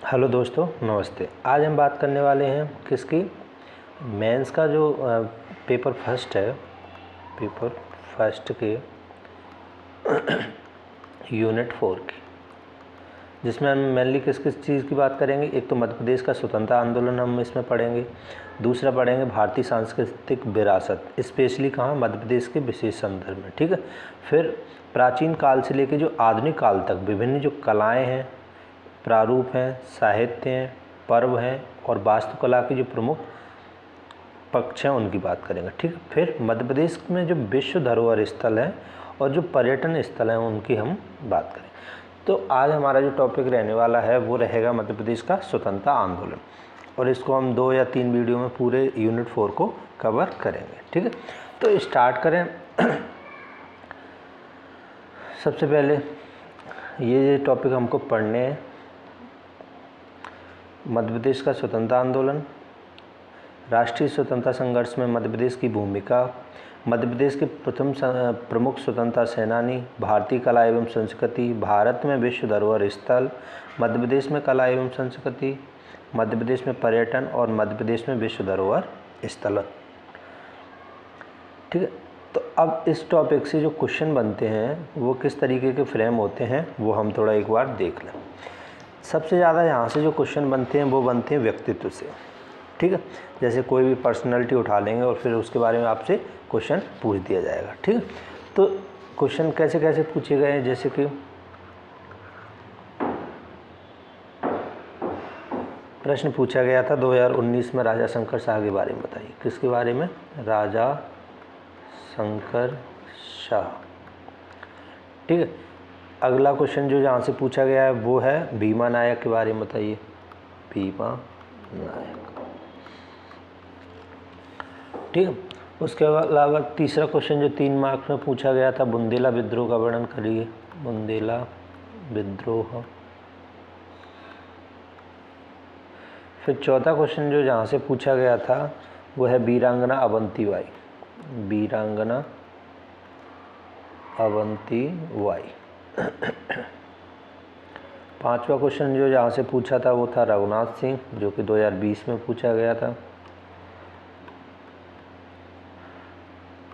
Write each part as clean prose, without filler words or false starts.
Hello दोस्तों, नमस्ते। आज हम बात करने वाले हैं किसकी, मेंस का जो पेपर फर्स्ट है, पेपर फर्स्ट के यूनिट 4 की, जिसमें हम मेनली किस किस चीज़ की बात करेंगे। एक तो मध्य प्रदेश का स्वतंत्रता आंदोलन हम इसमें पढ़ेंगे, दूसरा पढ़ेंगे भारतीय सांस्कृतिक विरासत, स्पेशली कहाँ, मध्य प्रदेश के विशेष संदर्भ में, ठीक है। फिर प्राचीन काल से लेकर जो आधुनिक काल तक विभिन्न जो कलाएँ हैं, प्रारूप हैं, साहित्य हैं, पर्व हैं और वास्तुकला की जो प्रमुख पक्ष हैं उनकी बात करेंगे, ठीक है। फिर मध्य प्रदेश में जो विश्व धरोहर स्थल हैं और जो पर्यटन स्थल हैं उनकी हम बात करें। तो आज हमारा जो टॉपिक रहने वाला है वो रहेगा मध्य प्रदेश का स्वतंत्रता आंदोलन, और इसको हम 2 या 3 वीडियो में पूरे यूनिट 4 को कवर करेंगे, ठीक है। तो स्टार्ट करें। सबसे पहले ये टॉपिक हमको पढ़ने हैं, मध्य प्रदेश का स्वतंत्रता आंदोलन, राष्ट्रीय स्वतंत्रता संघर्ष में मध्य प्रदेश की भूमिका, मध्य प्रदेश के प्रथम प्रमुख स्वतंत्रता सेनानी, भारतीय कला एवं संस्कृति, भारत में विश्व धरोहर स्थल, मध्य प्रदेश में कला एवं संस्कृति, मध्य प्रदेश में पर्यटन और मध्य प्रदेश में विश्व धरोहर स्थल, ठीक है। तो अब इस टॉपिक से जो क्वेश्चन बनते हैं वो किस तरीके के फ्रेम होते हैं वो हम थोड़ा एक बार देख लें। सबसे ज़्यादा यहाँ से जो क्वेश्चन बनते हैं वो बनते हैं व्यक्तित्व से, ठीक है। जैसे कोई भी पर्सनालिटी उठा लेंगे और फिर उसके बारे में आपसे क्वेश्चन पूछ दिया जाएगा, ठीक है। तो क्वेश्चन कैसे कैसे पूछे गए हैं, जैसे कि प्रश्न पूछा गया था 2019 में, राजा शंकर शाह के बारे में बताइए। किसके बारे में? राजा शंकर शाह, ठीक है। अगला क्वेश्चन जो जहाँ से पूछा गया है वो है भीमा नायक के बारे में बताइए। भीमा नायक, ठीक है। उसके अलावा तीसरा क्वेश्चन जो 3 मार्क्स में पूछा गया था, बुंदेला विद्रोह का वर्णन करिए। बुंदेला विद्रोह। फिर चौथा क्वेश्चन जो जहाँ से पूछा गया था वो है वीरांगना अवंतीबाई। वीरांगना अवंतीबाई। पांचवा क्वेश्चन जो जहाँ से पूछा था वो था रघुनाथ सिंह, जो कि 2020 में पूछा गया था,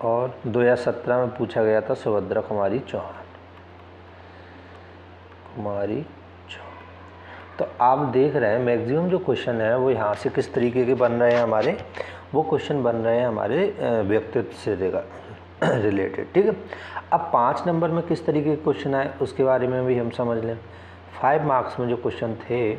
और 2017 में पूछा गया था सुभद्रा कुमारी चौहान। तो आप देख रहे हैं मैक्सिमम जो क्वेश्चन है वो यहाँ से किस तरीके के बन रहे हैं हमारे, वो क्वेश्चन बन रहे हैं हमारे व्यक्तित्व से रिलेटेड, ठीक है। अब 5 नंबर में किस तरीके के क्वेश्चन आए उसके बारे में भी हम समझ लें। 5 मार्क्स में जो क्वेश्चन थे,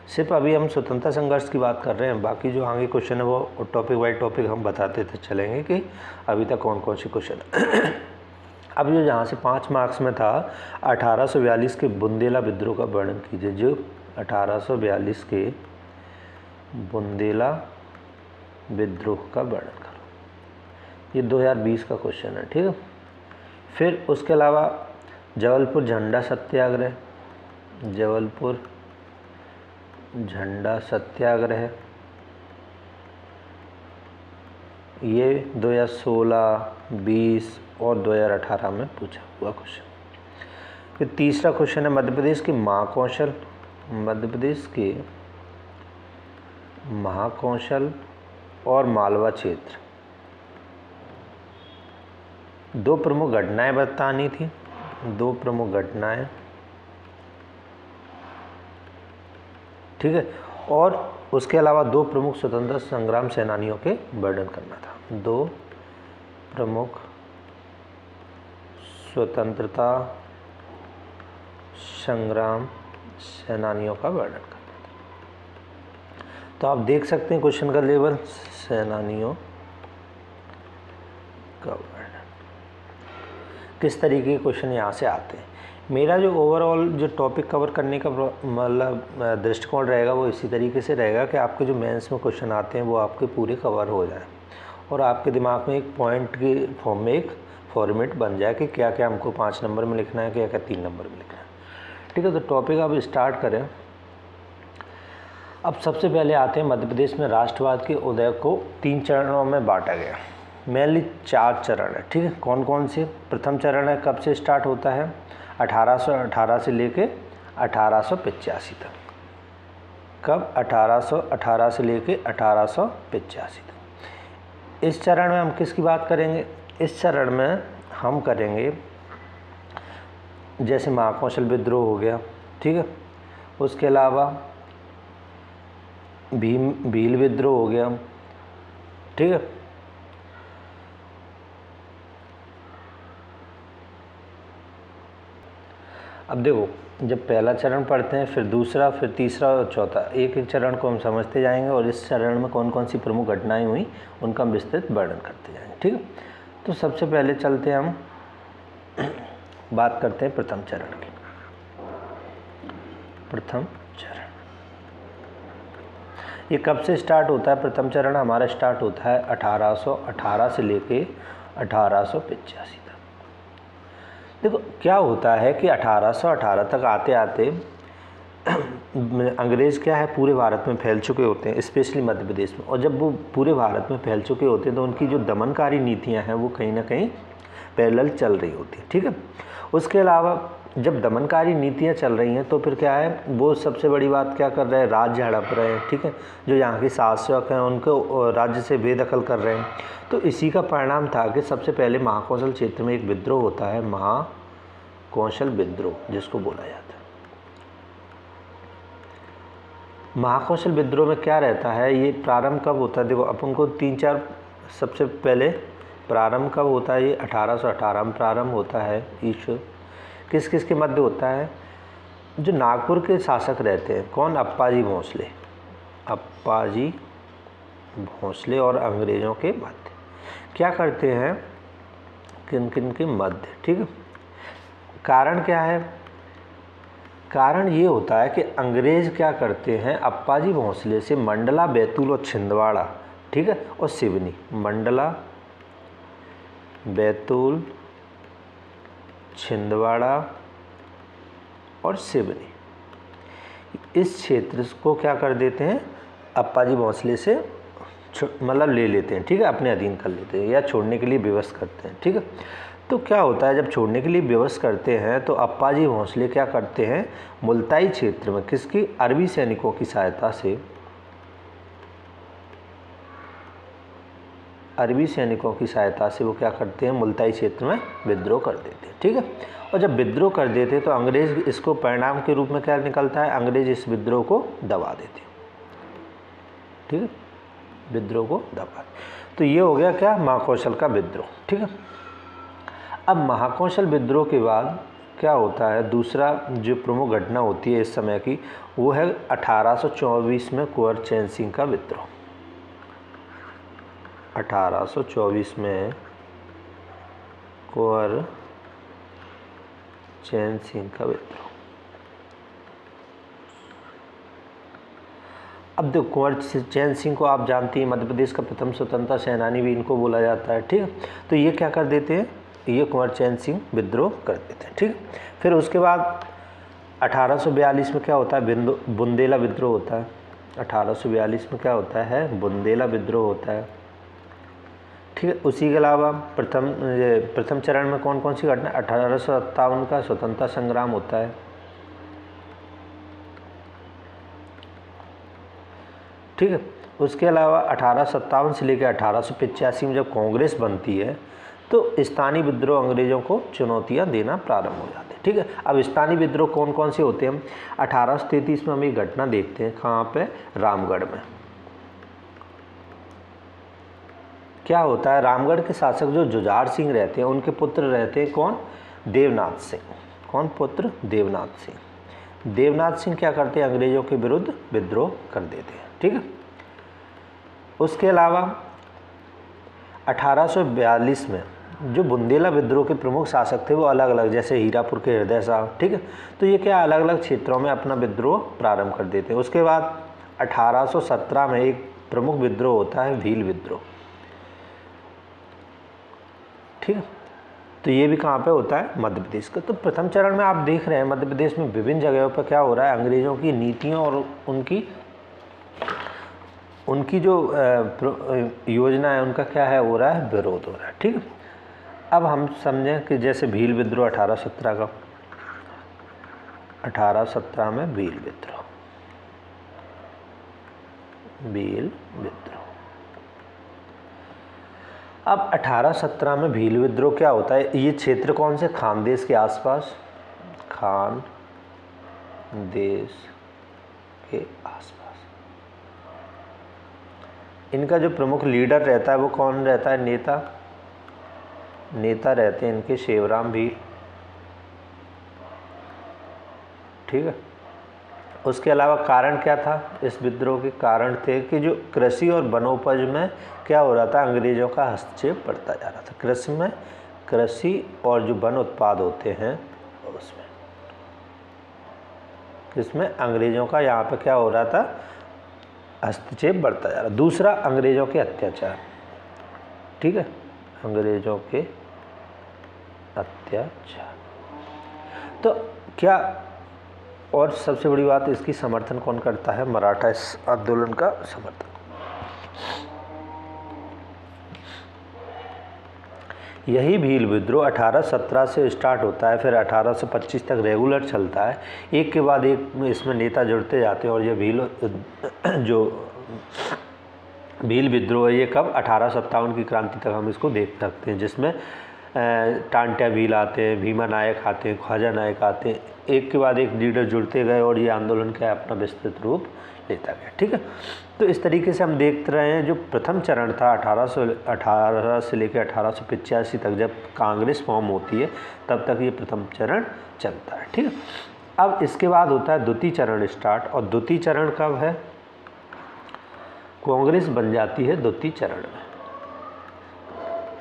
सिर्फ अभी हम स्वतंत्रता संघर्ष की बात कर रहे हैं, बाकी जो आगे क्वेश्चन है वो टॉपिक बाई टॉपिक हम बताते थे चलेंगे कि अभी तक कौन कौन से क्वेश्चन। अब जो जहाँ से 5 मार्क्स में था 1842 के बुंदेला विद्रोह का वर्णन कीजिए। जो 1842 के बुंदेला विद्रोह का वर्णन करो, ये 2020 का क्वेश्चन है, ठीक है। फिर उसके अलावा जबलपुर झंडा सत्याग्रह, जबलपुर झंडा सत्याग्रह, ये 2016, 20 और 2018 में पूछा हुआ क्वेश्चन। फिर तीसरा क्वेश्चन है मध्य प्रदेश के महाकौशल, मध्य प्रदेश के महाकौशल और मालवा क्षेत्र, 2 प्रमुख घटनाएं बतानी थी, 2 प्रमुख घटनाएं, ठीक है। और उसके अलावा 2 प्रमुख स्वतंत्रता संग्राम सेनानियों के वर्णन करना था। 2 प्रमुख स्वतंत्रता संग्राम सेनानियों का वर्णन करना था। तो आप देख सकते हैं क्वेश्चन का लेवल, सेनानियों का वर्णन, किस तरीके के क्वेश्चन यहाँ से आते हैं। मेरा जो ओवरऑल जो टॉपिक कवर करने का मतलब दृष्टिकोण रहेगा वो इसी तरीके से रहेगा कि आपके जो मेंस में क्वेश्चन आते हैं वो आपके पूरे कवर हो जाए और आपके दिमाग में एक पॉइंट के फॉर्म में एक फॉर्मेट बन जाए कि क्या क्या हमको 5 नंबर में लिखना है, क्या क्या 3 नंबर में लिखना है, ठीक है। तो टॉपिक अब स्टार्ट करें। अब सबसे पहले आते हैं मध्य प्रदेश में राष्ट्रवाद के उदय को 3 चरणों में बांटा गया। मेनली 4 चरण है, ठीक है। कौन कौन से? प्रथम चरण है कब से स्टार्ट होता है? 1818 से लेके 1885 तक, कब? 1818 से लेके 1885 तक। इस चरण में हम किसकी बात करेंगे? इस चरण में हम करेंगे जैसे महाकौशल विद्रोह हो गया, ठीक है, उसके अलावा भील विद्रोह हो गया, ठीक है, अब देखो जब पहला चरण पढ़ते हैं फिर दूसरा, फिर तीसरा और चौथा, एक एक चरण को हम समझते जाएंगे और इस चरण में कौन कौन सी प्रमुख घटनाएं हुई उनका विस्तृत वर्णन करते जाएंगे, ठीक है। तो सबसे पहले चलते हैं हम बात करते हैं प्रथम चरण की। प्रथम चरण ये कब से स्टार्ट होता है? प्रथम चरण हमारा स्टार्ट होता है 1818 से लेके 1885 तक। देखो क्या होता है कि 1818 तक आते आते अंग्रेज़ क्या है पूरे भारत में फैल चुके होते हैं, स्पेशली मध्य प्रदेश में, और जब वो पूरे भारत में फैल चुके होते हैं तो उनकी जो दमनकारी नीतियां हैं वो कहीं ना कहीं पैरेलल चल रही होती है, ठीक है। उसके अलावा जब दमनकारी नीतियां चल रही हैं तो फिर क्या है, वो सबसे बड़ी बात क्या कर रहे हैं, राज्य हड़प रहे हैं, ठीक है, जो यहाँ के शासक हैं उनको राज्य से बेदखल कर रहे हैं। तो इसी का परिणाम था कि सबसे पहले महाकौशल क्षेत्र में एक विद्रोह होता है, महाकौशल विद्रोह जिसको बोला जाता है। महाकौशल विद्रोह में क्या रहता है, ये प्रारंभ कब होता है? देखो अपन को 3-4 सबसे पहले प्रारंभ कब होता है? ये 1818 में प्रारंभ होता है। ईश्वर किस किस के मध्य होता है? जो नागपुर के शासक रहते हैं, कौन? अप्पाजी भोंसले, अप्पाजी भोंसले और अंग्रेज़ों के मध्य क्या करते हैं, किन किन के मध्य, ठीक है। कारण क्या है? कारण ये होता है कि अंग्रेज़ क्या करते हैं, अप्पाजी भोंसले से मंडला, बैतूल और छिंदवाड़ा, ठीक है, और सिवनी, मंडला, बैतूल, छिंदवाड़ा और सिवनी, इस क्षेत्र को क्या कर देते हैं, अप्पाजी भोंसले से मतलब ले लेते हैं, ठीक है, अपने अधीन कर लेते हैं या छोड़ने के लिए विवश करते हैं, ठीक है। तो क्या होता है, जब छोड़ने के लिए विवश करते हैं तो अप्पाजी भोंसले क्या करते हैं, मुल्ताई क्षेत्र में किसकी, अरबी सैनिकों की सहायता से, अरबी सैनिकों की सहायता से वो क्या करते हैं, मुल्ताई क्षेत्र में विद्रोह कर देते हैं, ठीक है। और जब विद्रोह कर देते हैं तो अंग्रेज़ इसको परिणाम के रूप में क्या निकलता है, अंग्रेज़ इस विद्रोह को दबा देते हैं, ठीक है, विद्रोह को दबा। तो ये हो गया क्या, महाकौशल का विद्रोह, ठीक है। अब महाकौशल विद्रोह के बाद क्या होता है, दूसरा जो प्रमुख घटना होती है इस समय की, वो है 1824 में कुंवर चैन सिंह का विद्रोह। 1824 में कुंवर चैन सिंह का विद्रोह। अब देखो कुंवर चैन सिंह को आप जानती हैं, मध्य प्रदेश का प्रथम स्वतंत्रता सेनानी भी इनको बोला जाता है, ठीक है। तो ये क्या कर देते हैं, ये कुंवर चैन सिंह विद्रोह कर देते हैं, ठीक है। फिर उसके बाद 1842 में क्या होता है, बुंदेला विद्रोह होता है। 1842 में क्या होता है, बुंदेला विद्रोह होता है, ठीक है। उसी के अलावा प्रथम चरण में कौन कौन सी घटना, 1857 का स्वतंत्रता संग्राम होता है, ठीक है। उसके अलावा 1857 से लेकर 1885 में जब कांग्रेस बनती है तो स्थानीय विद्रोह अंग्रेज़ों को चुनौतियां देना प्रारंभ हो जाते हैं, ठीक है। अब स्थानीय विद्रोह कौन कौन से होते हैं, 1833 में हम एक घटना देखते हैं, कहाँ पे, रामगढ़ में। क्या होता है, रामगढ़ के शासक जो जुझार सिंह रहते हैं उनके पुत्र रहते हैं कौन, देवनाथ सिंह। कौन पुत्र, देवनाथ सिंह। देवनाथ सिंह क्या करते हैं, अंग्रेज़ों के विरुद्ध विद्रोह कर देते हैं, ठीक है। उसके अलावा 1842 में जो बुंदेला विद्रोह के प्रमुख शासक थे वो अलग अलग, जैसे हीरापुर के हृदय साहब, ठीक है। तो ये क्या अलग अलग क्षेत्रों में अपना विद्रोह प्रारंभ कर देते हैं। उसके बाद 1817 में एक प्रमुख विद्रोह होता है, भील विद्रोह, ठीक है। तो ये भी कहाँ पे होता है, मध्य प्रदेश का। तो प्रथम चरण में आप देख रहे हैं मध्य प्रदेश में विभिन्न जगहों पर क्या हो रहा है, अंग्रेज़ों की नीतियों और उनकी जो योजना है उनका क्या है, हो रहा है, विरोध हो रहा है, ठीक है। अब हम समझें कि जैसे भील विद्रोह 1817 का, 1817 में भील विद्रोह, भील विद्रोह। अब 1817 में भील विद्रोह क्या होता है, ये क्षेत्र कौन से, खानदेश के आसपास, खानदेश के आसपास। इनका जो प्रमुख लीडर रहता है वो कौन रहता है, नेता रहते हैं इनके शिवराम भील, ठीक है। उसके अलावा कारण क्या था इस विद्रोह के, कारण थे कि जो कृषि और वनोपज में क्या हो रहा था, अंग्रेजों का हस्तक्षेप बढ़ता जा रहा था। कृषि और जो वन उत्पाद होते हैं उसमें किसमें, अंग्रेजों का यहाँ पे क्या हो रहा था, हस्तक्षेप बढ़ता जा रहा। दूसरा, अंग्रेजों के अत्याचार, ठीक है, अंग्रेजों के अत्याचार। तो क्या, और सबसे बड़ी बात, इसकी समर्थन कौन करता है, मराठा इस आंदोलन का समर्थन। यही भील विद्रोह 1817 से स्टार्ट होता है, फिर 1825 तक रेगुलर चलता है, एक के बाद एक इसमें नेता जुड़ते जाते हैं। और ये भील विद्रोह है, ये कब, 1857 की क्रांति तक हम इसको देख सकते हैं, जिसमें टांट्या भील आते हैं, भीमा नायक आते हैं, ख्वाजा नायक आते हैं, एक के बाद एक लीडर जुड़ते गए और ये आंदोलन का अपना विस्तृत रूप लेता गया, ठीक है। तो इस तरीके से हम देखते रहे हैं, जो प्रथम चरण था 1818 से लेकर 1885 तक, जब कांग्रेस फॉर्म होती है तब तक ये प्रथम चरण चलता है, ठीक है। अब इसके बाद होता है द्वितीय चरण स्टार्ट, और द्वितीय चरण कब है, कांग्रेस बन जाती है द्वितीय चरण में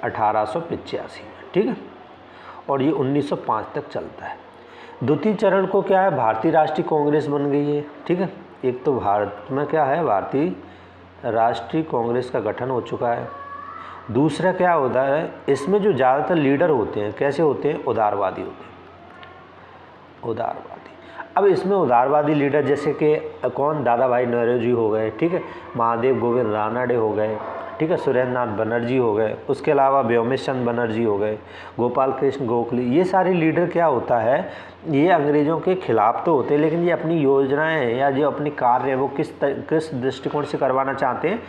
1885 में, ठीक है, और ये 1905 तक चलता है। द्वितीय चरण को क्या है, भारतीय राष्ट्रीय कांग्रेस बन गई है, ठीक है। एक तो भारत में क्या है, भारतीय राष्ट्रीय कांग्रेस का गठन हो चुका है। दूसरा क्या होता है, इसमें जो ज़्यादातर लीडर होते हैं कैसे होते हैं, उदारवादी होते हैं, उदारवादी। अब इसमें उदारवादी लीडर जैसे कि कौन, दादा भाई नौरोजी हो गए, ठीक है, महादेव गोविंद रानडे हो गए, ठीक है, सुरेंद्र नाथ बनर्जी हो गए, उसके अलावा व्योमेश चंद्र बनर्जी हो गए, गोपाल कृष्ण गोखले, ये सारे लीडर क्या होता है, ये अंग्रेज़ों के खिलाफ तो होते हैं, लेकिन ये अपनी योजनाएं या जो अपनी कार्य है वो किस दृष्टिकोण से करवाना चाहते हैं,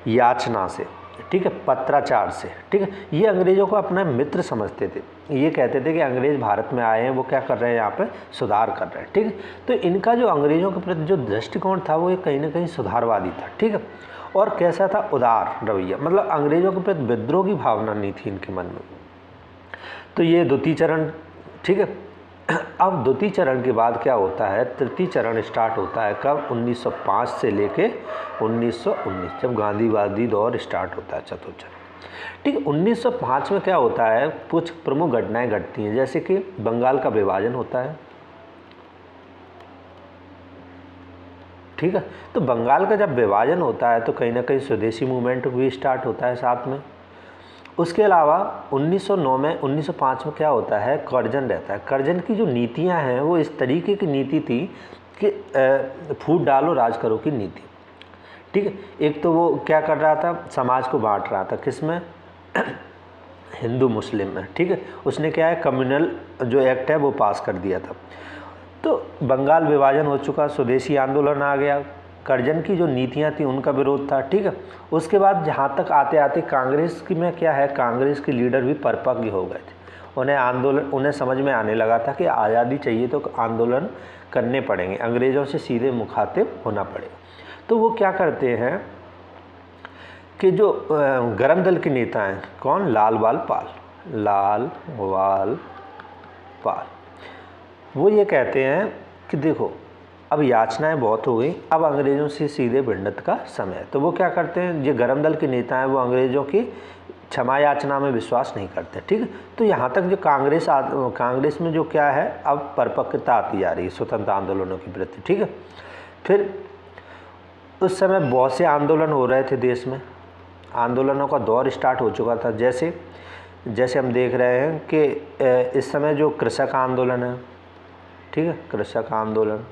याचना से, ठीक है, पत्राचार से, ठीक है। ये अंग्रेज़ों को अपना मित्र समझते थे, ये कहते थे कि अंग्रेज़ भारत में आए हैं, वो क्या कर रहे हैं, यहाँ पे सुधार कर रहे हैं, ठीक है। तो इनका जो अंग्रेज़ों के प्रति जो दृष्टिकोण था वो कहीं ना कहीं सुधारवादी था, ठीक है। और कैसा था, उदार रवैया, मतलब अंग्रेज़ों के प्रति विद्रोह की भावना नहीं थी इनके मन में। तो ये द्वितीय चरण, ठीक है। अब द्वितीय चरण के बाद क्या होता है, तृतीय चरण स्टार्ट होता है कब, 1905 से लेके 1919, जब गांधीवादी दौर स्टार्ट होता है, चतुर्थ चरण, ठीक है। 1905 में क्या होता है, कुछ प्रमुख घटनाएं घटती हैं, जैसे कि बंगाल का विभाजन होता है, ठीक है। तो बंगाल का जब विभाजन होता है तो कहीं ना कहीं स्वदेशी मूवमेंट भी स्टार्ट होता है साथ में। उसके अलावा 1905 में क्या होता है, कर्जन रहता है। कर्जन की जो नीतियां हैं वो इस तरीके की नीति थी कि फूट डालो राज करो की नीति, ठीक है। एक तो वो क्या कर रहा था, समाज को बांट रहा था, किसमें, हिंदू मुस्लिम में, ठीक है। उसने क्या है, कम्युनल जो एक्ट है वो पास कर दिया था। तो बंगाल विभाजन हो चुका, स्वदेशी आंदोलन आ गया, कर्जन की जो नीतियां थी उनका विरोध था, ठीक है। उसके बाद जहाँ तक आते आते कांग्रेस की में क्या है, कांग्रेस के लीडर भी परिपक्व हो गए थे, उन्हें समझ में आने लगा था कि आज़ादी चाहिए तो आंदोलन करने पड़ेंगे, अंग्रेज़ों से सीधे मुखातिब होना पड़ेगा। तो वो क्या करते हैं कि जो गरम दल के नेता हैं, कौन, लाल बाल पाल, वो ये कहते हैं कि देखो अब याचनाएं बहुत हो गई, अब अंग्रेज़ों से सीधे भिड़ंत का समय है। तो वो क्या करते हैं, ये गरम दल के नेता हैं वो अंग्रेज़ों की क्षमा याचना में विश्वास नहीं करते, ठीक है। तो यहाँ तक जो कांग्रेस में जो क्या है, अब परिपक्वता आती जा रही है स्वतंत्र आंदोलनों के प्रति, ठीक है। फिर उस समय बहुत से आंदोलन हो रहे थे देश में, आंदोलनों का दौर स्टार्ट हो चुका था। जैसे हम देख रहे हैं कि इस समय जो कृषक आंदोलन है, ठीक है, कृषक आंदोलन,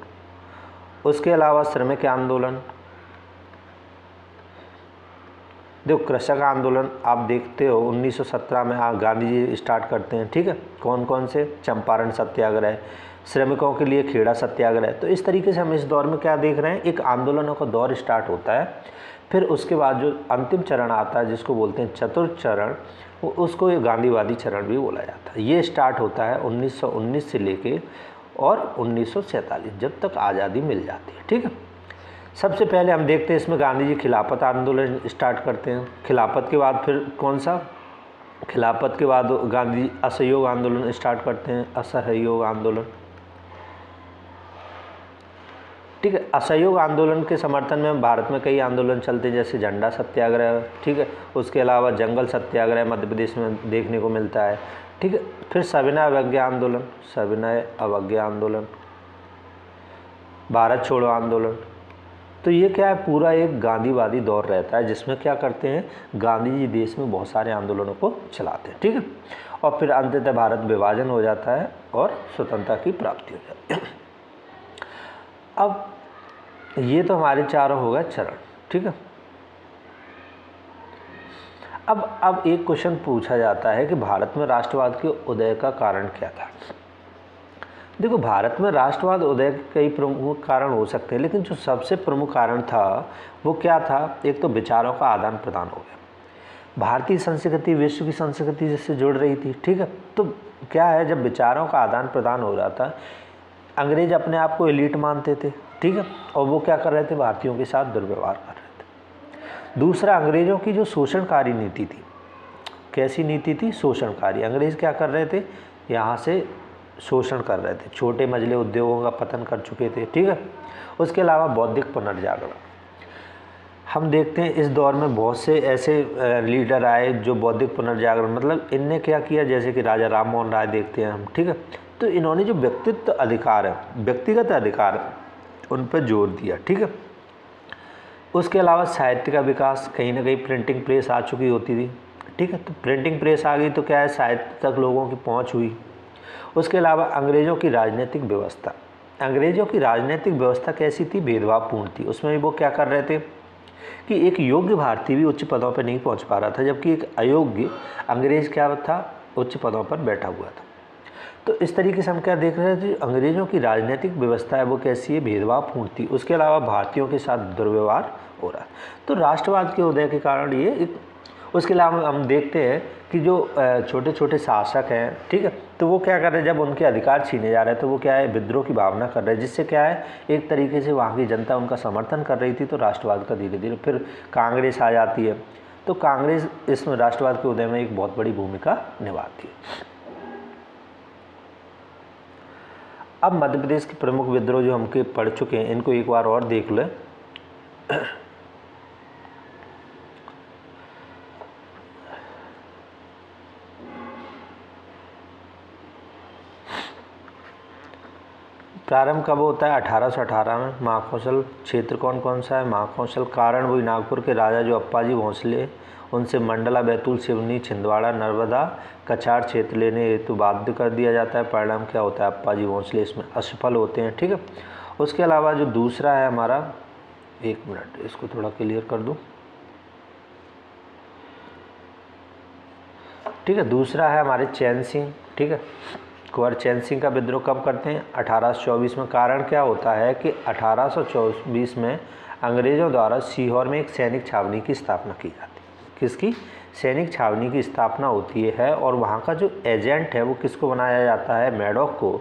उसके अलावा श्रमिक आंदोलन। देखो कृषक आंदोलन आप देखते हो 1917 में गांधी जी स्टार्ट करते हैं, ठीक है। कौन कौन से, चंपारण सत्याग्रह, श्रमिकों के लिए खेड़ा सत्याग्रह। तो इस तरीके से हम इस दौर में क्या देख रहे हैं, एक आंदोलनों का दौर स्टार्ट होता है। फिर उसके बाद जो अंतिम चरण आता है जिसको बोलते हैं चतुर्थ चरण, वो उसको ये गांधीवादी चरण भी बोला जाता है। ये स्टार्ट होता है 1919 से लेके और 1947 जब तक आज़ादी मिल जाती है। ठीक है, सबसे पहले हम देखते हैं इसमें गांधी जी खिलाफत आंदोलन स्टार्ट करते हैं। खिलाफत के बाद फिर कौन सा, खिलाफत के बाद गांधी असहयोग आंदोलन स्टार्ट करते हैं, असहयोग आंदोलन। ठीक है, असहयोग आंदोलन के समर्थन में भारत में कई आंदोलन चलते हैं, जैसे झंडा सत्याग्रह। ठीक है, उसके अलावा जंगल सत्याग्रह मध्य प्रदेश में देखने को मिलता है। ठीक है, फिर सविनय अवज्ञा आंदोलन, सविनय अवज्ञा आंदोलन, भारत छोड़ो आंदोलन। तो ये क्या है, पूरा एक गांधीवादी दौर रहता है जिसमें क्या करते हैं, गांधी जी देश में बहुत सारे आंदोलनों को चलाते हैं। ठीक है, और फिर अंततः भारत विभाजन हो जाता है और स्वतंत्रता की प्राप्ति हो जाती है। अब ये तो हमारे चारों हो गए चरण। ठीक है, अब एक क्वेश्चन पूछा जाता है कि भारत में राष्ट्रवाद के उदय का कारण क्या था। देखो, भारत में राष्ट्रवाद उदय के कई प्रमुख कारण हो सकते हैं, लेकिन जो सबसे प्रमुख कारण था वो क्या था, एक तो विचारों का आदान प्रदान हो गया। भारतीय संस्कृति विश्व की संस्कृति से जुड़ रही थी। ठीक है, तो क्या है, जब विचारों का आदान प्रदान हो रहा था, अंग्रेज अपने आप को एलीट मानते थे। ठीक है, और वो क्या कर रहे थे, भारतीयों के साथ दुर्व्यवहार कर रहे थे। दूसरा, अंग्रेज़ों की जो शोषणकारी नीति थी, कैसी नीति थी, शोषणकारी। अंग्रेज़ क्या कर रहे थे, यहाँ से शोषण कर रहे थे, छोटे मझले उद्योगों का पतन कर चुके थे। ठीक है, उसके अलावा बौद्धिक पुनर्जागरण, हम देखते हैं इस दौर में बहुत से ऐसे लीडर आए जो बौद्धिक पुनर्जागरण, मतलब इनने क्या किया, जैसे कि राजा राम मोहन राय देखते हैं हम। ठीक है, तो इन्होंने जो व्यक्तित्व अधिकार है, व्यक्तिगत अधिकार है, उन पर जोर दिया। ठीक है, उसके अलावा साहित्य का विकास, कहीं ना कहीं प्रिंटिंग प्रेस आ चुकी होती थी। ठीक है, तो प्रिंटिंग प्रेस आ गई तो क्या है, साहित्य तक लोगों की पहुंच हुई। उसके अलावा अंग्रेज़ों की राजनीतिक व्यवस्था, अंग्रेज़ों की राजनीतिक व्यवस्था कैसी थी, भेदभावपूर्ण थी। उसमें भी वो क्या कर रहे थे कि एक योग्य भारतीय भी उच्च पदों पर नहीं पहुंच पा रहा था, जबकि एक अयोग्य अंग्रेज़ क्या था, उच्च पदों पर बैठा हुआ था। तो इस तरीके से हम क्या देख रहे थे, अंग्रेज़ों की राजनीतिक व्यवस्था है वो कैसी है, भेदभावपूर्ण थी। उसके अलावा भारतीयों के साथ दुर्व्यवहार हो रहा है। तो राष्ट्रवाद के उदय के कारण ये उसके अलावा हम देखते हैं कि जो छोटे छोटे शासक हैं, ठीक है, तो वो क्या कर रहे हैं, जब उनके अधिकार छीने जा रहे हैं तो वो क्या है, विद्रोह की भावना कर रहे हैं, जिससे क्या है, एक तरीके से वहाँ की जनता उनका समर्थन कर रही थी। तो राष्ट्रवाद का धीरे धीरे फिर कांग्रेस आ जाती है। तो कांग्रेस इसमें राष्ट्रवाद के उदय में एक बहुत बड़ी भूमिका निभाती है। अब मध्य प्रदेश के प्रमुख विद्रोह जो हम पढ़ चुके हैं, इनको एक बार और देख लें। प्रारंभ कब होता है, 1818 में। महाकौशल क्षेत्र कौन कौन सा है, महाकौशल कारण वही नागपुर के राजा जो अप्पाजी भोंसले, उनसे मंडला, बैतूल, सिवनी, छिंदवाड़ा, नर्मदा, कछार क्षेत्र लेने हेतु बाध्य कर दिया जाता है। परिणाम क्या होता है, अप्पाजी भोंसले इसमें असफल होते हैं। ठीक है, उसके अलावा जो दूसरा है हमारा, एक मिनट इसको थोड़ा क्लियर कर दूं। ठीक है, दूसरा है हमारे चैन सिंह। ठीक है, कुंवर चैन सिंह का विद्रोह कब करते हैं, 1824 में। कारण क्या होता है कि 1824 में अंग्रेज़ों द्वारा सीहोर में एक सैनिक छावनी की स्थापना की जाती है। किसकी, सैनिक छावनी की स्थापना होती है, और वहाँ का जो एजेंट है वो किसको बनाया जाता है, मैडॉक को।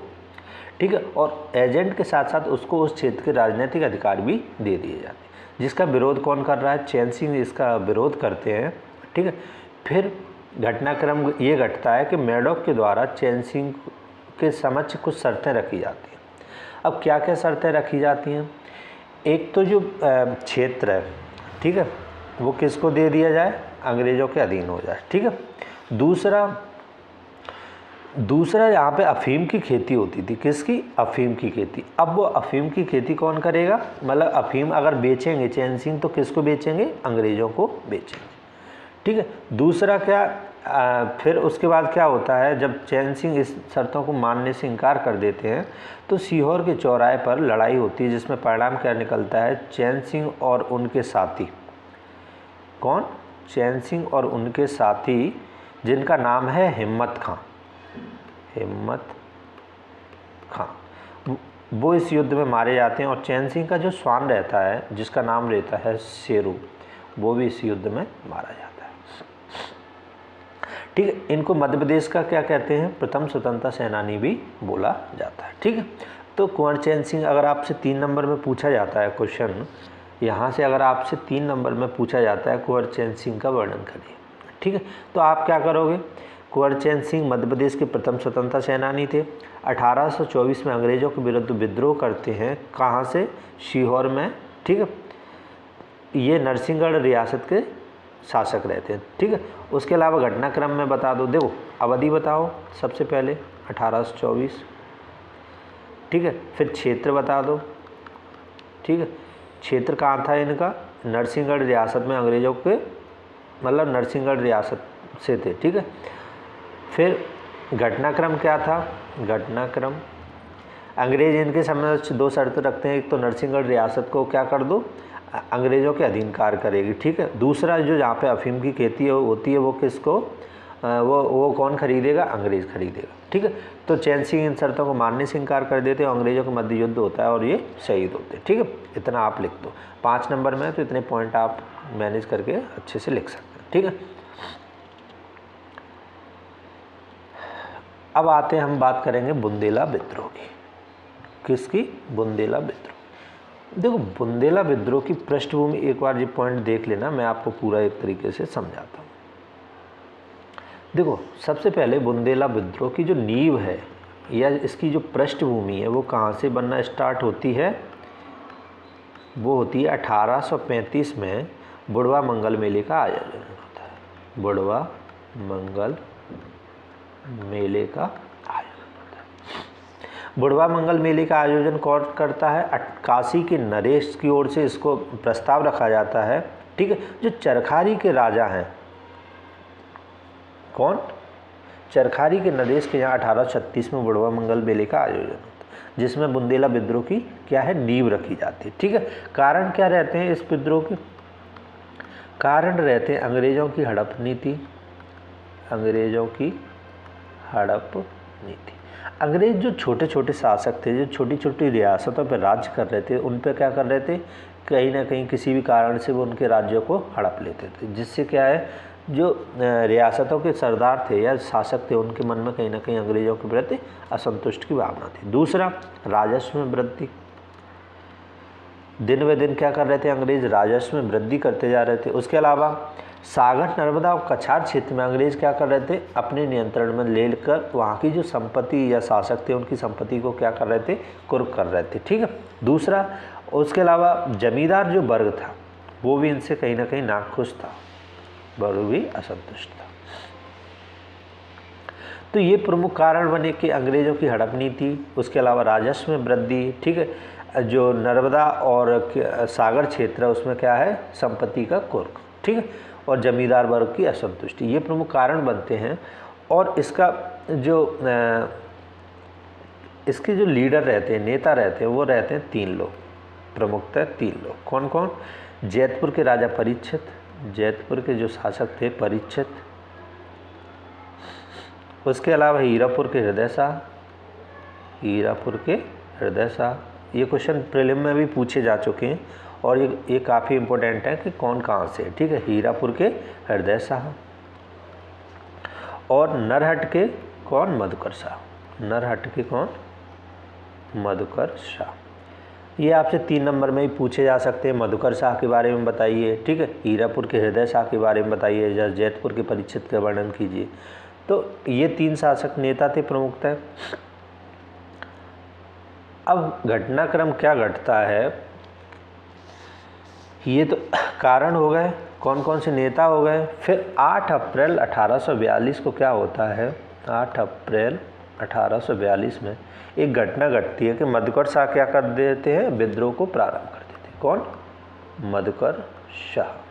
ठीक है, और एजेंट के साथ साथ उसको उस क्षेत्र के राजनीतिक अधिकार भी दे दिए जाते हैं। जिसका विरोध कौन कर रहा है, चैन सिंह इसका विरोध करते हैं। ठीक है, फिर घटनाक्रम ये घटता है कि मैडॉक के द्वारा चैन सिंह के समक्ष कुछ शर्तें रखी जाती हैं। अब क्या क्या शर्तें रखी जाती हैं, एक तो जो क्षेत्र है, ठीक है, वो किसको दे दिया जाए, अंग्रेज़ों के अधीन हो जाए। ठीक है, दूसरा यहाँ पे अफीम की खेती होती थी। किसकी, अफीम की खेती। अब वो अफीम की खेती कौन करेगा, मतलब अफीम अगर बेचेंगे चैन सिंह तो किसको बेचेंगे, अंग्रेज़ों को बेचेंगे। ठीक है, दूसरा क्या, फिर उसके बाद क्या होता है, जब चैन सिंह इस शर्तों को मानने से इनकार कर देते हैं तो सीहोर के चौराहे पर लड़ाई होती है, जिसमें परिणाम क्या निकलता है, चैन सिंह और उनके साथी, कौन, चैन सिंह और उनके साथी जिनका नाम है हिम्मत खां, हिम्मत खां, वो इस युद्ध में मारे जाते हैं। और चैन सिंह का जो स्वान रहता है, जिसका नाम रहता है शेरू, वो भी इस युद्ध में मारा जाता है। ठीक है, इनको मध्य प्रदेश का क्या कहते हैं, प्रथम स्वतंत्रता सेनानी भी बोला जाता है। ठीक है, तो कुंवर चैन सिंह अगर आपसे 3 नंबर में पूछा जाता है क्वेश्चन, यहाँ से अगर आपसे 3 नंबर में पूछा जाता है कुंवर चैन सिंह का वर्णन करिए। ठीक है, तो आप क्या करोगे, कुंवर चैन सिंह मध्य प्रदेश के प्रथम स्वतंत्रता सेनानी थे। 1824 में अंग्रेजों के विरुद्ध विद्रोह करते हैं, कहाँ से, सीहोर में। ठीक है, ये नरसिंहगढ़ रियासत के शासक रहते हैं। ठीक है, उसके अलावा घटनाक्रम में बता दो, देखो अवधि बताओ सबसे पहले 1824। ठीक है, फिर क्षेत्र बता दो। ठीक है, क्षेत्र कहाँ था इनका, नरसिंहगढ़ रियासत में, अंग्रेजों के मतलब नरसिंहगढ़ रियासत से थे। ठीक है, फिर घटनाक्रम क्या था, घटनाक्रम अंग्रेज इनके समक्ष 2 शर्त रखते हैं, एक तो नरसिंहगढ़ रियासत को क्या कर दो, अंग्रेजों के अधीन कार्य करेगी। ठीक है, दूसरा जो जहाँ पे अफीम की खेती होती है वो किसको, वो कौन खरीदेगा, अंग्रेज खरीदेगा। ठीक है, तो चैन सिंह इन शर्तों को मानने से इनकार कर देते हैं, अंग्रेजों के मध्य युद्ध होता है और ये शहीद होते हैं। ठीक है, इतना आप लिख दो, 5 नंबर में, तो इतने पॉइंट आप मैनेज करके अच्छे से लिख सकते हैं। ठीक है, अब आते हैं, हम बात करेंगे बुंदेला विद्रोह की। किसकी, बुंदेला विद्रोह। देखो बुंदेला विद्रोह की पृष्ठभूमि एक बार ये पॉइंट देख लेना, मैं आपको पूरा एक तरीके से समझाता हूँ। देखो सबसे पहले बुंदेला विद्रोह की जो नींव है या इसकी जो पृष्ठभूमि है वो कहाँ से बनना स्टार्ट होती है, वो होती है 1835 में बुढ़वा मंगल मेले का आयोजन होता है। बुढ़वा मंगल मेले का आयोजन होता है। बुढ़वा मंगल मेले का आयोजन कौन करता है, काशी के नरेश की ओर से इसको प्रस्ताव रखा जाता है। ठीक है, जो चरखारी के राजा हैं, कौन, चरखारी के नरेश के यहाँ 1836 में बुढ़वा मंगल मेले का आयोजन होता है, जिसमें बुंदेला विद्रोह की क्या है, नींव रखी जाती है। ठीक है, कारण क्या रहते हैं इस विद्रोह के, कारण रहते हैं अंग्रेजों की हड़प नीति, अंग्रेजों की हड़प नीति। अंग्रेज जो छोटे छोटे शासक थे, जो छोटी छोटी रियासतों पर राज्य कर रहे थे, उन पर क्या कर रहे थे, कहीं ना कहीं किसी भी कारण से वो उनके राज्यों को हड़प लेते थे, जिससे क्या है, जो रियासतों के सरदार थे या शासक थे, उनके मन में कहीं ना कहीं अंग्रेजों के प्रति असंतुष्ट की भावना थी। दूसरा, राजस्व में वृद्धि, दिन ब दिन क्या कर रहे थे, अंग्रेज राजस्व में वृद्धि करते जा रहे थे। उसके अलावा सागर, नर्मदा और कछार क्षेत्र में अंग्रेज क्या कर रहे थे, अपने नियंत्रण में लेकर वहाँ की जो संपत्ति या शासक थे उनकी संपत्ति को क्या कर रहे थे, कुर्क कर रहे थे। ठीक है, दूसरा, उसके अलावा जमींदार जो वर्ग था वो भी इनसे कहीं ना कहीं नाखुश था, वर्ग भी असंतुष्ट था। तो ये प्रमुख कारण बने कि अंग्रेजों की हड़प नीति, उसके अलावा राजस्व में वृद्धि। ठीक है, जो नर्मदा और सागर क्षेत्र है उसमें क्या है, संपत्ति का कुर्क। ठीक है, और जमींदार वर्ग की असंतुष्टि, ये प्रमुख कारण बनते हैं। और इसका जो इसके जो लीडर रहते हैं, नेता रहते हैं, वो रहते हैं 3 लोग, प्रमुखतः 3 लोग। कौन कौन, जैतपुर के राजा परीक्षित, जैतपुर के जो शासक थे परीक्षित, उसके अलावा हीरापुर के हृदय शाह, हीरापुर के हृदय शाह। ये क्वेश्चन प्रीलिम में भी पूछे जा चुके हैं और ये काफ़ी इम्पोर्टेंट है कि कौन कहाँ से। ठीक है, हीरापुर के हृदय शाह और नरहट के कौन, मधुकर शाह, नरहट के कौन, मधुकर शाह। ये आपसे 3 नंबर में ही पूछे जा सकते हैं। मधुकर शाह के बारे में बताइए। ठीक है, हीरापुर के हृदय शाह के बारे में बताइए, या जैतपुर के परीक्षित का वर्णन कीजिए। तो ये 3 शासक नेता थे प्रमुखतः। अब घटनाक्रम क्या घटता है, ये तो कारण हो गए, कौन कौन से नेता हो गए। फिर 8 अप्रैल 1842 को क्या होता है, 8 अप्रैल 1842 में एक घटना घटती है कि मधुकर शाह क्या कर देते हैं, विद्रोह को प्रारंभ कर देते हैं। कौन, मधुकर शाह।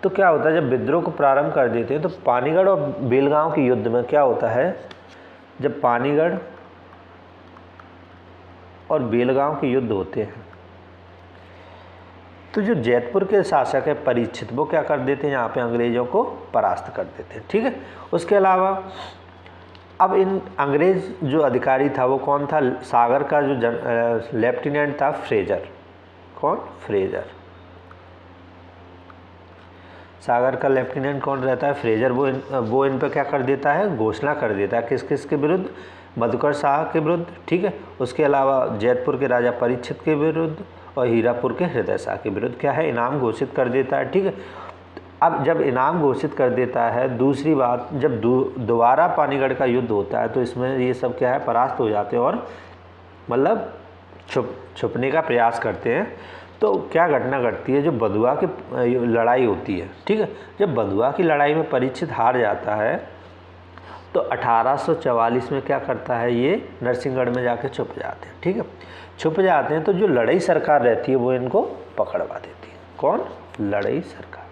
तो क्या होता है, जब विद्रोह को प्रारंभ कर देते हैं तो पानीगढ़ और बेलगांव के युद्ध में क्या होता है, जब पानीगढ़ और बेलगांव के युद्ध होते हैं तो जो जैतपुर के शासक है परीक्षित, वो क्या कर देते हैं, यहाँ पे अंग्रेजों को परास्त कर देते हैं। ठीक है, उसके अलावा अब इन अंग्रेज़ जो अधिकारी था वो कौन था, सागर का जो लेफ्टिनेंट था फ्रेजर। कौन, फ्रेजर। सागर का लेफ्टिनेंट कौन रहता है, फ्रेजर। वो इन पर क्या कर देता है, घोषणा कर देता है, किस किस के विरुद्ध, मधुकर शाह के विरुद्ध, ठीक है। उसके अलावा जैतपुर के राजा परीक्षित के विरुद्ध और हीरापुर के हृदय शाह के विरुद्ध क्या है, इनाम घोषित कर देता है, ठीक है। अब जब इनाम घोषित कर देता है, दूसरी बात, जब दोबारा पानीगढ़ का युद्ध होता है तो इसमें ये सब क्या है, परास्त हो जाते हैं और मतलब छुपने का प्रयास करते हैं। तो क्या घटना घटती है, जो बधुआ की लड़ाई होती है, ठीक है। जब बधुआ की लड़ाई में परीक्षित हार जाता है तो 1844 में क्या करता है, ये नरसिंहगढ़ में जाके छुप जाते हैं, ठीक है। छुप जाते हैं तो जो लड़ई सरकार रहती है वो इनको पकड़वा देती है। कौन, लड़ई सरकार।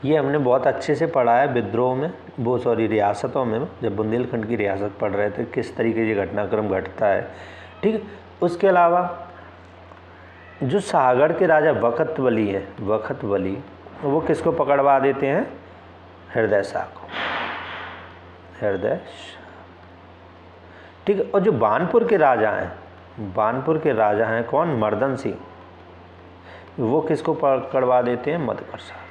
ये हमने बहुत अच्छे से पढ़ा है विद्रोह में, वो सॉरी रियासतों में, जब बुंदेलखंड की रियासत पढ़ रहे थे किस तरीके से घटनाक्रम घटता है, ठीक है। उसके अलावा जो सागर के राजा वखत वली हैं, वखत वली, वो किसको पकड़वा देते हैं, हृदय शाह को, हृदय शाह, ठीक है। और जो बानपुर के राजा हैं, बानपुर के राजा हैं कौन, मर्दन सिंह, वो किसको पकड़वा देते हैं, मधुकर शाह।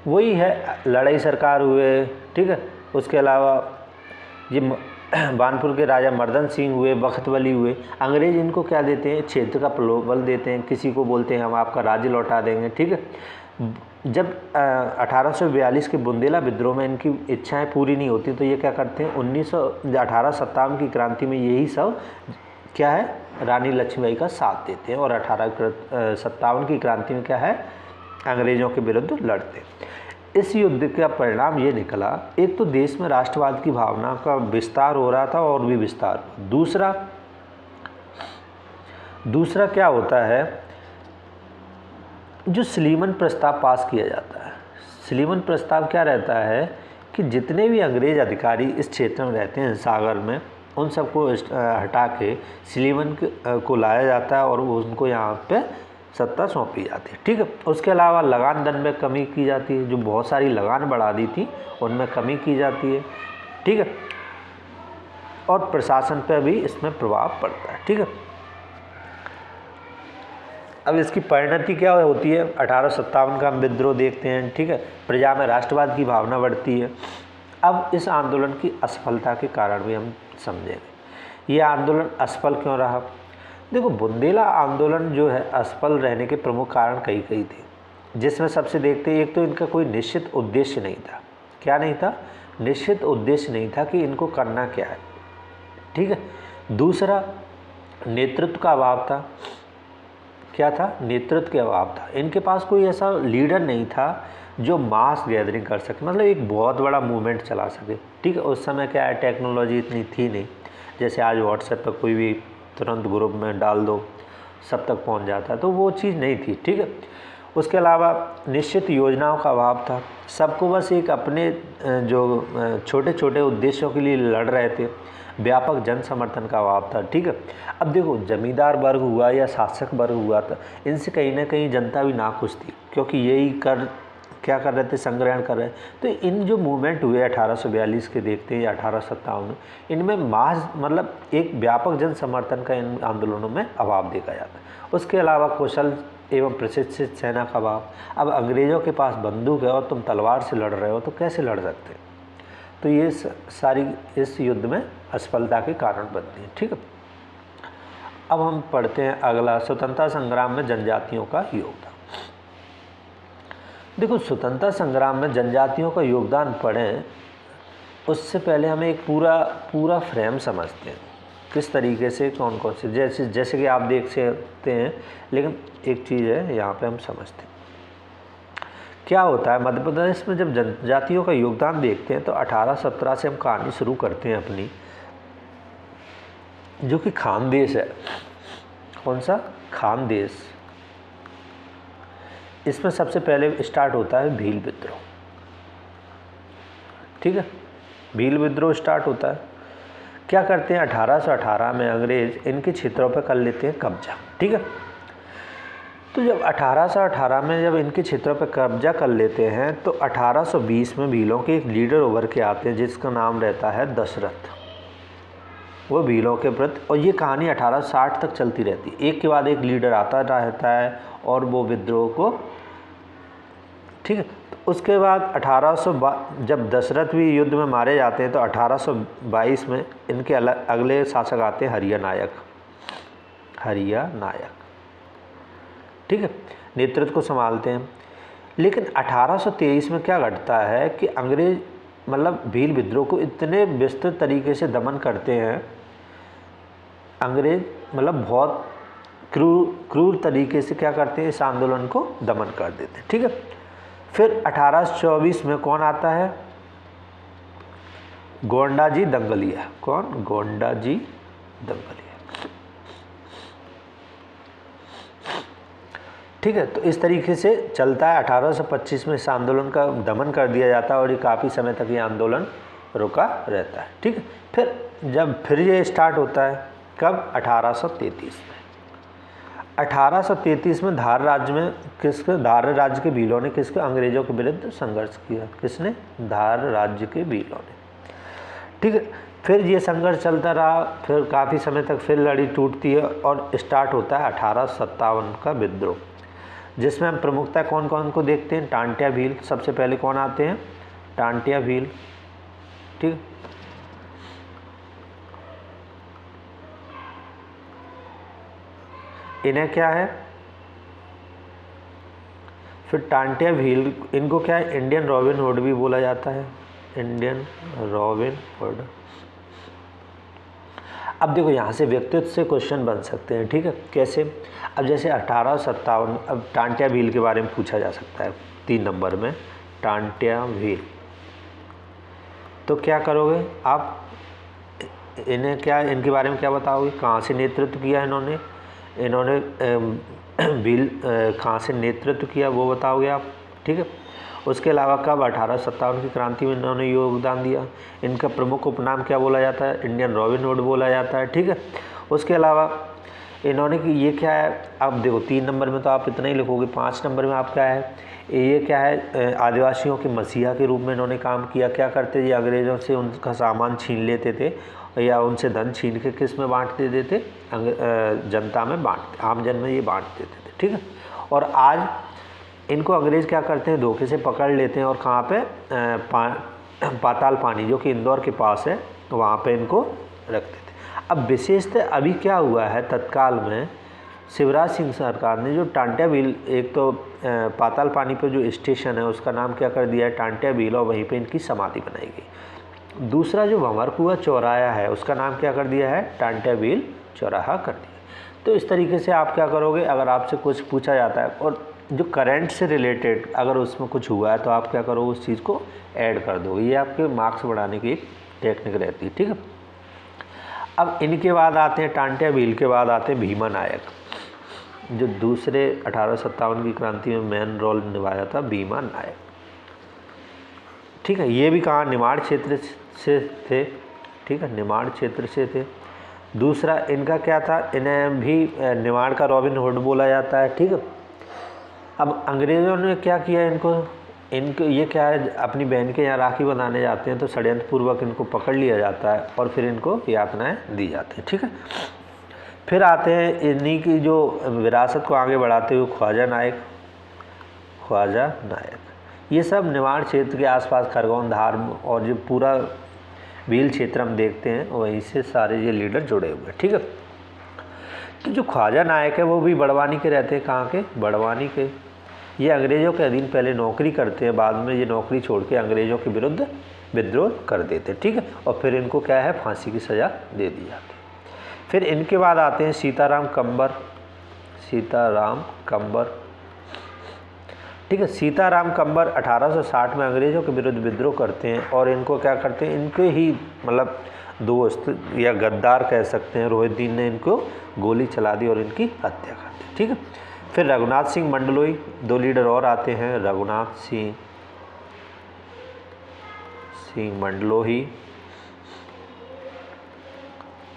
वही है, लड़ाई सरकार हुए, ठीक है। उसके अलावा ये बानपुर के राजा मर्दन सिंह हुए, बख्त वली हुए। अंग्रेज इनको क्या देते हैं, क्षेत्र का प्रलोभन देते हैं, किसी को बोलते हैं हम आपका राज्य लौटा देंगे, ठीक है। जब 1842 के बुंदेला विद्रोह में इनकी इच्छाएं पूरी नहीं होती तो ये क्या करते हैं, 1857 की क्रांति में यही सब क्या है, रानी लक्ष्मीबाई का साथ देते हैं और 1857 की क्रांति में क्या है, अंग्रेज़ों के विरुद्ध लड़ते हैं। इस युद्ध का परिणाम ये निकला, एक तो देश में राष्ट्रवाद की भावना का विस्तार हो रहा था और भी विस्तार, दूसरा क्या होता है, जो स्लीमन प्रस्ताव पास किया जाता है। स्लीमन प्रस्ताव क्या रहता है कि जितने भी अंग्रेज अधिकारी इस क्षेत्र में रहते हैं सागर में, उन सबको हटा के स्लीमन को लाया जाता है और उनको यहाँ पे सत्ता सौंपी जाती है, ठीक है। उसके अलावा लगान दंड में कमी की जाती है, जो बहुत सारी लगान बढ़ा दी थी उनमें कमी की जाती है, ठीक है। और प्रशासन पर भी इसमें प्रभाव पड़ता है, ठीक है। अब इसकी परिणति क्या होती है, 1857 का हम विद्रोह देखते हैं, ठीक है। प्रजा में राष्ट्रवाद की भावना बढ़ती है। अब इस आंदोलन की असफलता के कारण भी हम समझेंगे, ये आंदोलन असफल क्यों रहा। देखो, बुंदेला आंदोलन जो है असफल रहने के प्रमुख कारण कई थे, जिसमें सबसे देखते हैं, एक तो इनका कोई निश्चित उद्देश्य नहीं था। क्या नहीं था, निश्चित उद्देश्य नहीं था कि इनको करना क्या है, ठीक है। दूसरा, नेतृत्व का अभाव था। क्या था, नेतृत्व के अभाव था। इनके पास कोई ऐसा लीडर नहीं था जो मास गैदरिंग कर सके, मतलब एक बहुत बड़ा मूवमेंट चला सके, ठीक है। उस समय क्या है, टेक्नोलॉजी इतनी थी नहीं, जैसे आज व्हाट्सएप पर कोई भी तुरंत ग्रुप में डाल दो सब तक पहुंच जाता है, तो वो चीज़ नहीं थी, ठीक है। उसके अलावा निश्चित योजनाओं का अभाव था। सबको बस एक अपने जो छोटे छोटे उद्देश्यों के लिए लड़ रहे थे। व्यापक जन समर्थन का अभाव था, ठीक है। अब देखो, जमींदार वर्ग हुआ या शासक वर्ग हुआ था, इनसे कहीं ना कहीं जनता भी नाखुश थी, क्योंकि यही क्या कर रहे थे, संग्रहण कर रहे हैं। तो इन जो मूवमेंट हुए 1842 के देखते हैं या 1857 में, इनमें मास मतलब एक व्यापक जन समर्थन का इन आंदोलनों में अभाव देखा जाता है। उसके अलावा कुशल एवं प्रशिक्षित सेना का अभाव। अब अंग्रेज़ों के पास बंदूक है और तुम तलवार से लड़ रहे हो तो कैसे लड़ सकते हैं। तो ये सारी इस युद्ध में असफलता के कारण बनती है, ठीक है। अब हम पढ़ते हैं अगला, स्वतंत्रता संग्राम में जनजातियों का योगदान। देखो, स्वतंत्रता संग्राम में जनजातियों का योगदान पढ़ें उससे पहले हमें एक पूरा फ्रेम समझते हैं, किस तरीके से कौन कौन से, जैसे कि आप देख सकते हैं, लेकिन एक चीज़ है यहाँ पे हम समझते हैं क्या होता है। मध्य प्रदेश में जब जनजातियों का योगदान देखते हैं तो 1817 से हम कहानी शुरू करते हैं अपनी, जो कि खानदेश है। कौन सा, खानदेश। इसमें सबसे पहले स्टार्ट होता है भील विद्रोह, ठीक है। भील विद्रोह स्टार्ट होता है। क्या करते हैं, 1818 में अंग्रेज इनके क्षेत्रों पर कर लेते हैं कब्जा, ठीक है। तो जब 1818 में जब इनके क्षेत्रों पर कब्जा कर लेते हैं तो 1820 में भीलों के एक लीडर उभर के आते हैं जिसका नाम रहता है दशरथ। वो भीलों के प्रति, और ये कहानी 1860 तक चलती रहती है, एक के बाद एक लीडर आता रहता है और वो विद्रोह को, ठीक है। तो उसके बाद 1800 जब दशरथ भी युद्ध में मारे जाते हैं तो 1822 में इनके अगले शासक आते हैं हरिया नायक, ठीक है, नेतृत्व को संभालते हैं। लेकिन 1823 में क्या घटता है कि अंग्रेज मतलब भील विद्रोह को इतने विस्तृत तरीके से दमन करते हैं, अंग्रेज मतलब बहुत क्रूर तरीके से क्या करते हैं, इस आंदोलन को दमन कर देते हैं, ठीक है। फिर 1824 में कौन आता है, गोंडाजी दंगलिया। कौन, गोंडाजी दंगलिया, ठीक है। तो इस तरीके से चलता है। 1825 में इस आंदोलन का दमन कर दिया जाता है और ये काफ़ी समय तक ये आंदोलन रुका रहता है, ठीक है। फिर ये स्टार्ट होता है कब, 1833 में। 1833 में धार राज्य के भीलों ने किसके, अंग्रेजों के विरुद्ध संघर्ष किया। किसने, धार राज्य के भीलों ने, ठीक है। फिर ये संघर्ष चलता रहा, फिर काफ़ी समय तक फिर लड़ी टूटती है और स्टार्ट होता है 1857 का विद्रोह, जिसमें हम प्रमुखता कौन कौन को देखते हैं, टांटिया भील। सबसे पहले कौन आते हैं, टांटिया भील, ठीक। इन्हें क्या है, फिर टांटिया भील, इनको क्या है, इंडियन रॉबिन हुड भी बोला जाता है, इंडियन रॉबिन हुड। अब देखो यहाँ से व्यक्तित्व से क्वेश्चन बन सकते हैं, ठीक है, कैसे। अब जैसे 1857, अब टांटिया भील के बारे में पूछा जा सकता है 3 नंबर में, टांटिया भील। तो क्या करोगे आप, इन्हें क्या, इनके बारे में क्या बताओगे, कहाँ से नेतृत्व किया इन्होंने भील कहाँ से नेतृत्व किया वो बताओगे आप, ठीक है। उसके अलावा कब, 1857 की क्रांति में इन्होंने योगदान दिया। इनका प्रमुख उपनाम क्या बोला जाता है, इंडियन रॉबिन हुड बोला जाता है, ठीक है। उसके अलावा इन्होंने कि ये क्या है, अब देखो 3 नंबर में तो आप इतना ही लिखोगे, 5 नंबर में आप क्या है, ये क्या है, आदिवासियों के मसीहा के रूप में इन्होंने काम किया। क्या करते, ये अंग्रेज़ों से उनका सामान छीन लेते थे या उनसे धन छीन के किस में बांट देते थे, जनता में आम जन में ये बांट देते थे, ठीक है। और आज इनको अंग्रेज़ क्या करते हैं, धोखे से पकड़ लेते हैं और कहाँ पे, पाताल पानी जो कि इंदौर के पास है, तो वहाँ पे इनको रखते थे। अब विशेषतः अभी क्या हुआ है, तत्काल में शिवराज सिंह सरकार ने जो टांटिया भील, एक तो पाताल पानी पे जो स्टेशन है उसका नाम क्या कर दिया है, टांटिया भील, और वहीं पे इनकी समाधि बनाई गई। दूसरा जो भंवरकुआ चौराहा है उसका नाम क्या कर दिया है, टांटिया भील चौराहा कर दिया। तो इस तरीके से आप क्या करोगे, अगर आपसे कुछ पूछा जाता है और जो करंट से रिलेटेड अगर उसमें कुछ हुआ है तो आप क्या करोगे, उस चीज़ को ऐड कर दोगे। ये आपके मार्क्स बढ़ाने की एक टेक्निक रहती है, ठीक है। अब इनके बाद आते हैं, टांटिया भील के बाद आते हैं भीमा नायक, जो दूसरे 1857 की क्रांति में मेन रोल निभाया था, भीमा नायक, ठीक है। ये भी कहाँ, निमाड़ क्षेत्र से थे, ठीक है, निमाड़ क्षेत्र से थे। दूसरा इनका क्या था, इन्हें भी निमाड़ का रॉबिन हुड बोला जाता है, ठीक है। अब अंग्रेज़ों ने क्या किया, इनको ये क्या है, अपनी बहन के यहाँ राखी बनाने जाते हैं तो षड्यंत्र पूर्वक इनको पकड़ लिया जाता है और फिर इनको यातनाएं दी जाती हैं, ठीक है। फिर आते हैं इन्हीं की जो विरासत को आगे बढ़ाते हुए ख्वाजा नायक। ये सब निमाड़ क्षेत्र के आसपास खरगोन, धार और जो पूरा भील क्षेत्र हम देखते हैं वहीं से सारे ये लीडर जुड़े हुए हैं, ठीक है। तो जो ख्वाजा नायक है वो भी बड़वानी के रहते हैं, कहाँ के, बड़वानी के। ये अंग्रेज़ों के अधीन पहले नौकरी करते हैं, बाद में ये नौकरी छोड़ के अंग्रेज़ों के विरुद्ध विद्रोह कर देते हैं, ठीक है। और फिर इनको क्या है, फांसी की सज़ा दे दी जाती है। फिर इनके बाद आते हैं सीताराम कंबर, ठीक है। सीताराम कंबर 1860 में अंग्रेज़ों के विरुद्ध विद्रोह करते हैं और इनको क्या करते हैं, इनके ही मतलब दोस्त या गद्दार कह सकते हैं, रोहित दीन ने इनको गोली चला दी और इनकी हत्या कर दी, ठीक है। फिर रघुनाथ सिंह मंडलोई, 2 लीडर और आते हैं, रघुनाथ सिंह मंडलोई,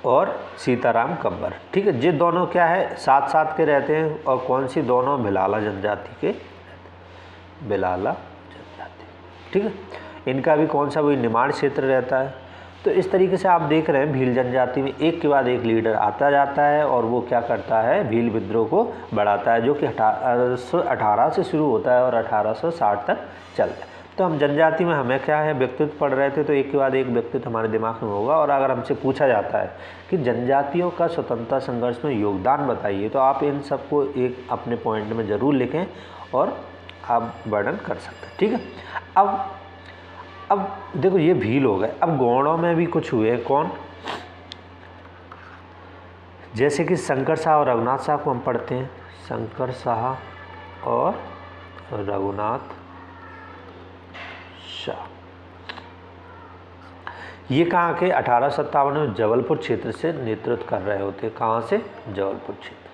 और सीताराम कंवर। ठीक है, ये दोनों क्या है साथ साथ के रहते हैं। और कौन सी दोनों? भिलाला जनजाति के, भिलाला जनजाति। ठीक है, इनका भी कौन सा वही निमाड़ क्षेत्र रहता है। तो इस तरीके से आप देख रहे हैं भील जनजाति में एक के बाद एक लीडर आता जाता है और वो क्या करता है, भील विद्रोह को बढ़ाता है, जो कि 1818 से शुरू होता है और 1860 तक चलता है। तो हम जनजाति में हमें क्या है व्यक्तित्व पढ़ रहे थे, तो एक के बाद एक व्यक्तित्व हमारे दिमाग में होगा। और अगर हमसे पूछा जाता है कि जनजातियों का स्वतंत्रता संघर्ष में योगदान बताइए, तो आप इन सबको एक अपने पॉइंट में ज़रूर लिखें और आप वर्णन कर सकते हैं। ठीक है, अब देखो ये भील हो गए। अब गौड़ों में भी कुछ हुए। कौन? जैसे कि शंकर शाह और रघुनाथ शाह को हम पढ़ते हैं। शंकर शाह और रघुनाथ शाह, ये कहाँ के? 1857 में जबलपुर क्षेत्र से नेतृत्व कर रहे होते। कहाँ से? जबलपुर क्षेत्र से।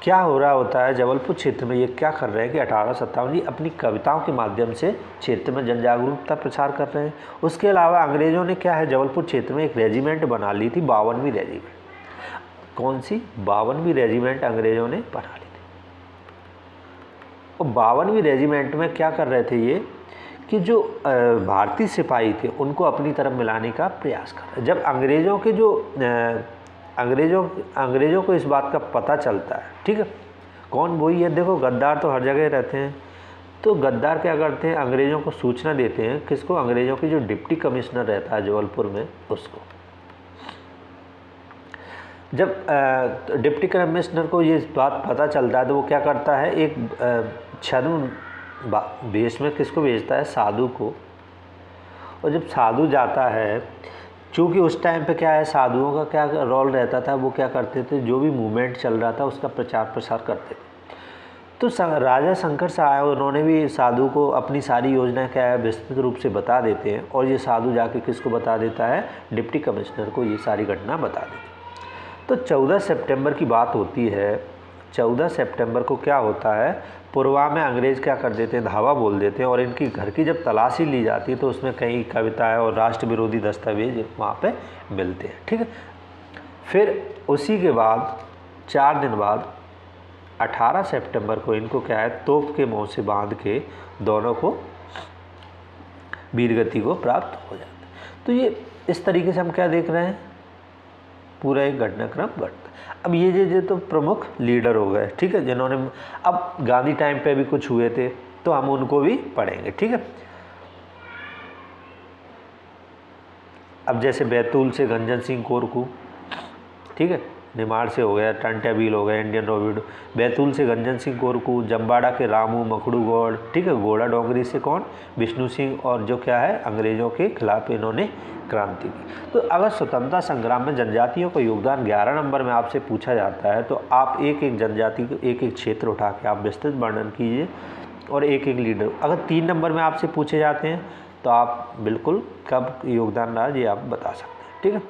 क्या हो रहा होता है जबलपुर क्षेत्र में? ये क्या कर रहे हैं कि 1857 जी अपनी कविताओं के माध्यम से क्षेत्र में जन जागरूकता प्रचार कर रहे हैं। उसके अलावा अंग्रेज़ों ने क्या है जबलपुर क्षेत्र में एक रेजिमेंट बना ली थी, 52वीं रेजिमेंट। कौन सी? 52वीं रेजिमेंट अंग्रेज़ों ने बना ली थी। और 52वीं रेजिमेंट में क्या कर रहे थे ये कि जो भारतीय सिपाही थे उनको अपनी तरफ मिलाने का प्रयास कर रहे। जब अंग्रेज़ों के जो अंग्रेज़ों को इस बात का पता चलता है, ठीक है, कौन? वही है, देखो गद्दार तो हर जगह रहते हैं। तो गद्दार क्या करते हैं, अंग्रेज़ों को सूचना देते हैं। किसको? अंग्रेज़ों के जो डिप्टी कमिश्नर रहता है जबलपुर में, उसको। जब डिप्टी कमिश्नर को ये बात पता चलता है तो वो क्या करता है, एक छद्म वेश में किसको भेजता है? साधु को। और जब साधु जाता है, चूँकि उस टाइम पे क्या है साधुओं का क्या रोल रहता था, वो क्या करते थे, जो भी मूवमेंट चल रहा था उसका प्रचार प्रसार करते थे। तो राजा शंकर शाह उन्होंने भी साधु को अपनी सारी योजना क्या है विस्तृत रूप से बता देते हैं। और ये साधु जाके किसको बता देता है? डिप्टी कमिश्नर को ये सारी घटना बता देते हैं। तो 14 सितंबर की बात होती है। 14 सितंबर को क्या होता है, पुरवा में अंग्रेज़ क्या कर देते हैं, धावा बोल देते हैं। और इनकी घर की जब तलाशी ली जाती है तो उसमें कई कविताएं और राष्ट्र विरोधी दस्तावेज वहाँ पे मिलते हैं। ठीक है, फिर उसी के बाद 4 दिन बाद 18 सितंबर को इनको क्या है तोप के मुँह से बांध के दोनों को वीरगति को प्राप्त हो जाता है। तो ये इस तरीके से हम क्या देख रहे हैं, पूरा एक घटनाक्रम बढ़ता। अब ये तो प्रमुख लीडर हो गए, ठीक है, जिन्होंने, अब गांधी टाइम पे भी कुछ हुए थे तो हम उनको भी पढ़ेंगे। ठीक है, अब जैसे बैतूल से गंजन सिंह कोरकू, ठीक है, निमाड़ से हो गया टंट्या भील हो गया, इंडियन रोविड। बैतूल से गंजन सिंह कोरकू, जम्बाड़ा के रामू मखड़ू गौड़, ठीक है, घोड़ा डोंगरी से कौन? विष्णु सिंह। और जो क्या है अंग्रेज़ों के खिलाफ इन्होंने क्रांति की। तो अगर स्वतंत्रता संग्राम में जनजातियों का योगदान 11 नंबर में आपसे पूछा जाता है तो आप एक एक जनजाति को एक एक क्षेत्र उठा के आप विस्तृत वर्णन कीजिए और एक एक लीडर। अगर 3 नंबर में आपसे पूछे जाते हैं तो आप बिल्कुल कब योगदान रहा ये आप बता सकते हैं। ठीक है,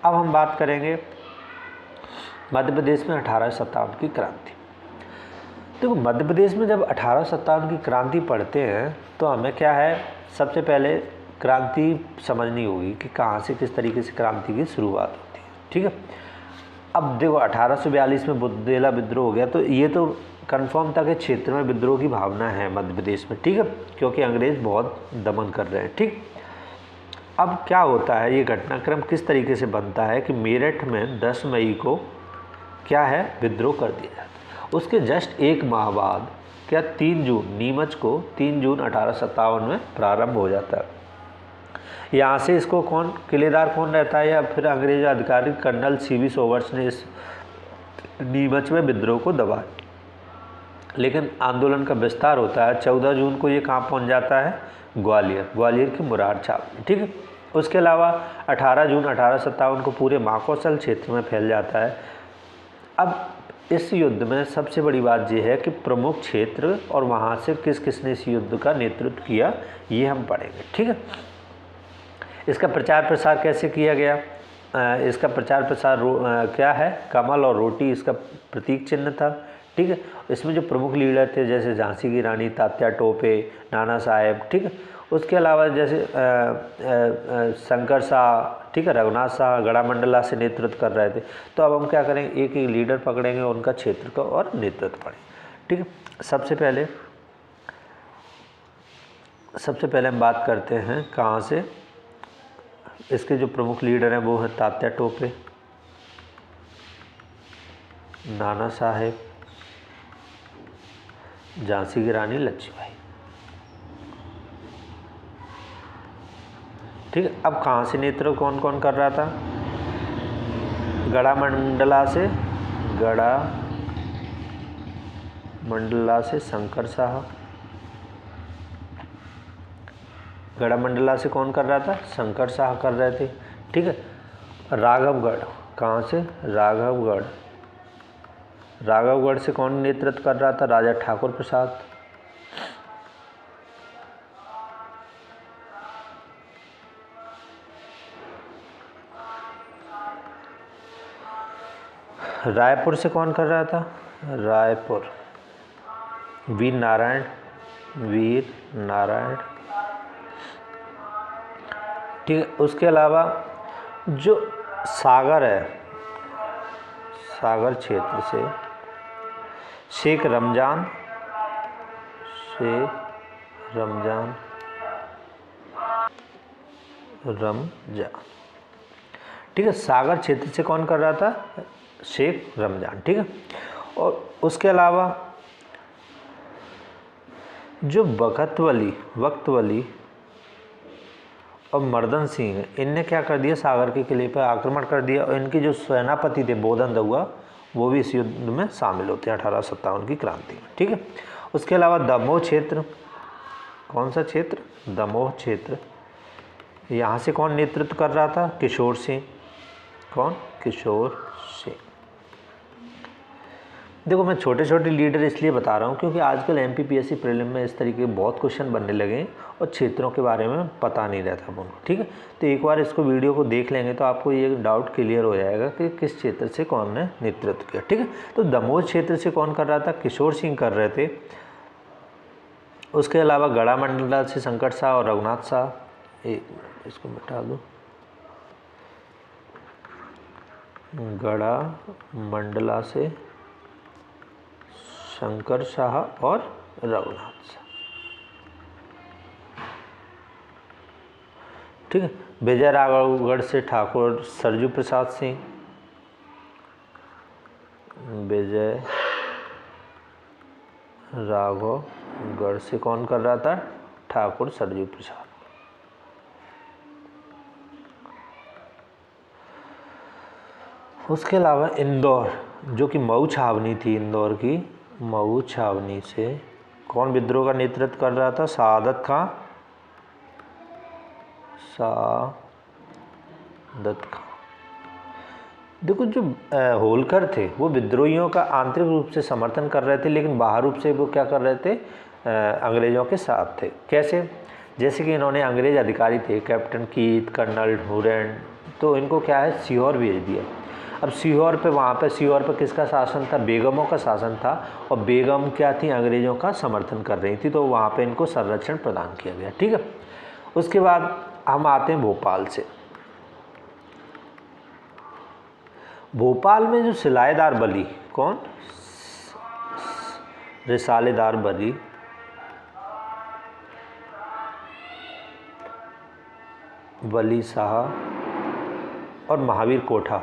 अब हम बात करेंगे मध्य प्रदेश में 1857 की क्रांति। देखो मध्य प्रदेश में जब 1857 की क्रांति पढ़ते हैं तो हमें क्या है, सबसे पहले क्रांति समझनी होगी कि कहाँ से किस तरीके से क्रांति की शुरुआत होती है। ठीक है, अब देखो 1842 में बुंदेला विद्रोह हो गया, तो ये तो कन्फर्म था कि क्षेत्र में विद्रोह की भावना है मध्य प्रदेश में। ठीक है, क्योंकि अंग्रेज़ बहुत दमन कर रहे हैं। ठीक, अब क्या होता है, ये घटनाक्रम किस तरीके से बनता है कि मेरठ में 10 मई को क्या है विद्रोह कर दिया जाता है। उसके जस्ट एक माह बाद क्या 3 जून, नीमच को 3 जून 1857 में प्रारंभ हो जाता है। यहाँ से इसको कौन किलेदार कौन रहता है, या फिर अंग्रेज अधिकारी कर्नल सीवी सोवर्स ने इस नीमच में विद्रोह को दबाया। लेकिन आंदोलन का विस्तार होता है। 14 जून को ये कहाँ पहुँच जाता है, ग्वालियर की मुरार छाप में। ठीक है, उसके अलावा 18 जून 1857 को पूरे माकोसल क्षेत्र में फैल जाता है। अब इस युद्ध में सबसे बड़ी बात यह है कि प्रमुख क्षेत्र और वहाँ से किस किसने इस युद्ध का नेतृत्व किया ये हम पढ़ेंगे। ठीक है, इसका प्रचार प्रसार कैसे किया गया, इसका प्रचार प्रसार क्या है, कमल और रोटी इसका प्रतीक चिन्ह था। ठीक है, इसमें जो प्रमुख लीडर थे जैसे झांसी की रानी, तात्या टोपे, नाना साहेब, ठीक है, उसके अलावा जैसे शंकर शाह, ठीक है, रघुनाथ शाह गड़ा मंडला से नेतृत्व कर रहे थे। तो अब हम क्या करेंगे, एक एक लीडर पकड़ेंगे, उनका क्षेत्र का और नेतृत्व पढ़ें। ठीक है, सबसे पहले हम बात करते हैं कहाँ से। इसके जो प्रमुख लीडर हैं वो हैं तात्या टोपे, नाना साहेब, झांसी की रानी लक्ष्मीबाई। ठीक है, अब कहाँ से नेतृत्व कौन कौन कर रहा था? गड़ा मंडला से शंकर शाह। गड़ा मंडला से कौन कर रहा था? शंकर शाह कर रहे थे। ठीक है, राघवगढ़, कहाँ से? राघवगढ़ से कौन नेतृत्व कर रहा था? राजा ठाकुर प्रसाद। रायपुर से कौन कर रहा था? रायपुर वीर नारायण। ठीक है, उसके अलावा जो सागर है, सागर क्षेत्र से शेख रमजान। ठीक है, सागर क्षेत्र से कौन कर रहा था? शेख रमजान। ठीक है, और उसके अलावा जो वक्तवली और मर्दन सिंह, इनने क्या कर दिया? सागर के किले पर आक्रमण कर दिया, और इनके जो सेनापति थे बोधन दउआ, वो भी इस युद्ध में शामिल होते हैं 1857 की क्रांति में। ठीक है, उसके अलावा दमोह क्षेत्र, कौन सा क्षेत्र? दमोह क्षेत्र। यहाँ से कौन नेतृत्व कर रहा था? किशोर सिंह। कौन? किशोर सिंह। देखो, मैं छोटे छोटे लीडर इसलिए बता रहा हूँ क्योंकि आजकल MPPSC प्रीलिम में इस तरीके के बहुत क्वेश्चन बनने लगे हैं और क्षेत्रों के बारे में पता नहीं रहता उनको। ठीक है, तो एक बार इसको वीडियो को देख लेंगे तो आपको ये डाउट क्लियर हो जाएगा कि किस क्षेत्र से कौन ने नेतृत्व किया। ठीक है, तो दमोह क्षेत्र से कौन कर रहा था? किशोर सिंह कर रहे थे। उसके अलावा गड़ा मंडला से शंकर शाह और रघुनाथ शाह। इसको मिटा दो। गड़ा मंडला से शंकर शाह और रघुनाथ शाह। ठीक है, विजय राघवगढ़ से ठाकुर सरजू प्रसाद सिंह। विजय राघवगढ़ से कौन कर रहा था? ठाकुर सरजू प्रसाद। उसके अलावा इंदौर, जो कि मऊ छावनी थी, इंदौर की मऊ छावनी से कौन विद्रोह का नेतृत्व कर रहा था? सादत खां। देखो, जो होलकर थे वो विद्रोहियों का आंतरिक रूप से समर्थन कर रहे थे, लेकिन बाहर रूप से वो क्या कर रहे थे? अंग्रेज़ों के साथ थे। कैसे? जैसे कि इन्होंने अंग्रेज़ अधिकारी थे, कैप्टन कीथ, कर्नल डुरेंट, तो इनको क्या है, सीहोर भेज दिया। अब सीहोर पे किसका शासन था? बेगमों का शासन था, और बेगम क्या थी? अंग्रेज़ों का समर्थन कर रही थी, तो वहाँ पे इनको संरक्षण प्रदान किया गया। ठीक है, उसके बाद हम आते हैं भोपाल से। भोपाल में जो सिलाएदार बली, कौन? रिसालेदार बली, वली शाह और महावीर कोठा,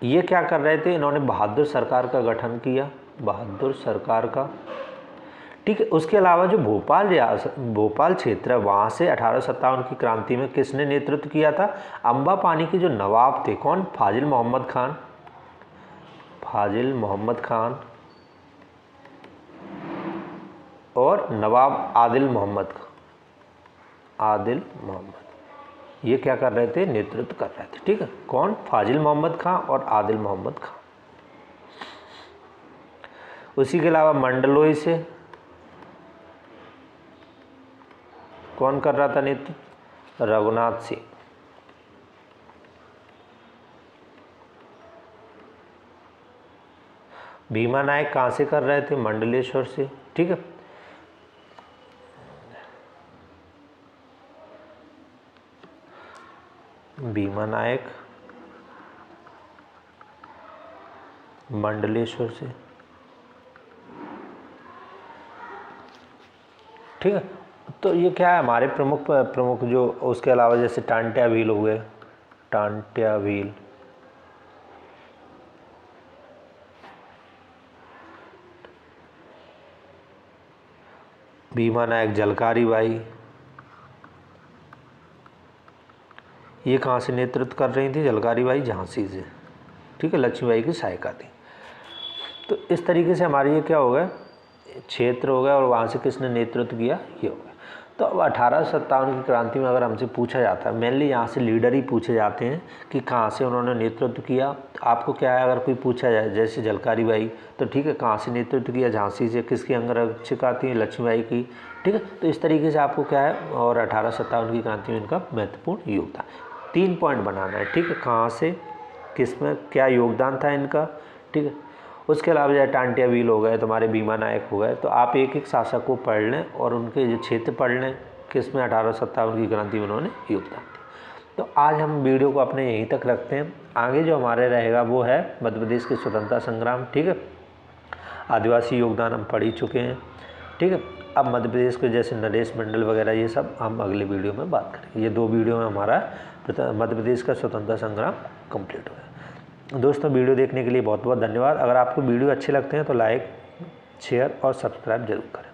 ये क्या कर रहे थे? इन्होंने बहादुर सरकार का गठन किया, बहादुर सरकार का। ठीक है, उसके अलावा जो भोपाल क्षेत्र है, वहाँ से 1857 की क्रांति में किसने नेतृत्व किया था? अम्बा पानी के जो नवाब थे, कौन? फाजिल मोहम्मद खान और नवाब आदिल मोहम्मद, ये क्या कर रहे थे? नेतृत्व कर रहे थे। ठीक है, कौन? फाजिल मोहम्मद खां और आदिल मोहम्मद खां। उसी के अलावा मंडलोई से कौन कर रहा था नेतृत्व? रघुनाथ सिंह। भीमा नायक कहाँ से कर रहे थे? मंडलेश्वर से। ठीक है, भीमा नायक मंडलेश्वर से। ठीक है, तो ये क्या है हमारे प्रमुख जो, उसके अलावा जैसे टांट्या भील हो गए, टांट्या भील, भीमा नायक जलकारी बाई, ये कहाँ से नेतृत्व कर रही थी? जलकारी बाई झांसी से। ठीक है, लक्ष्मीबाई की सहायिका थी। तो इस तरीके से हमारे ये क्या हो गया, क्षेत्र हो गया, और वहाँ से किसने नेतृत्व किया, ये हो गया। तो अब 1857 की क्रांति में अगर हमसे पूछा जाता है, मेनली यहाँ से लीडर ही पूछे जाते हैं कि कहाँ से उन्होंने नेतृत्व किया। आपको क्या है, अगर कोई पूछा जाए जैसे जलकारी बाई, तो ठीक है, कहाँ से नेतृत्व किया? झांसी से। किसकी अंगरक्षिका थी? लक्ष्मीबाई की। ठीक है, तो इस तरीके से आपको क्या है, और 1857 की क्रांति में इनका महत्वपूर्ण योगदान। 3 पॉइंट बनाना है। ठीक है, कहाँ से, किस में क्या योगदान था इनका। ठीक है, उसके अलावा जैसे टांट्या भील हो गए, तुम्हारे भीमा नायक हो गए, तो आप एक एक शासक को पढ़ लें और उनके जो क्षेत्र पढ़ लें, किसमें 1857 की क्रांति में उन्होंने योगदान दिया। तो आज हम वीडियो को अपने यहीं तक रखते हैं। आगे जो हमारे रहेगा वो है मध्य प्रदेश के स्वतंत्रता संग्राम। ठीक है, आदिवासी योगदान हम पढ़ ही चुके हैं। ठीक है, अब मध्य प्रदेश के जैसे नरेश मंडल वगैरह, ये सब हम अगले वीडियो में बात करेंगे। ये 2 वीडियो में हमारा मध्य प्रदेश का स्वतंत्रता संग्राम कंप्लीट हो गया। दोस्तों, वीडियो देखने के लिए बहुत बहुत धन्यवाद। अगर आपको वीडियो अच्छे लगते हैं तो लाइक, शेयर और सब्सक्राइब जरूर करें।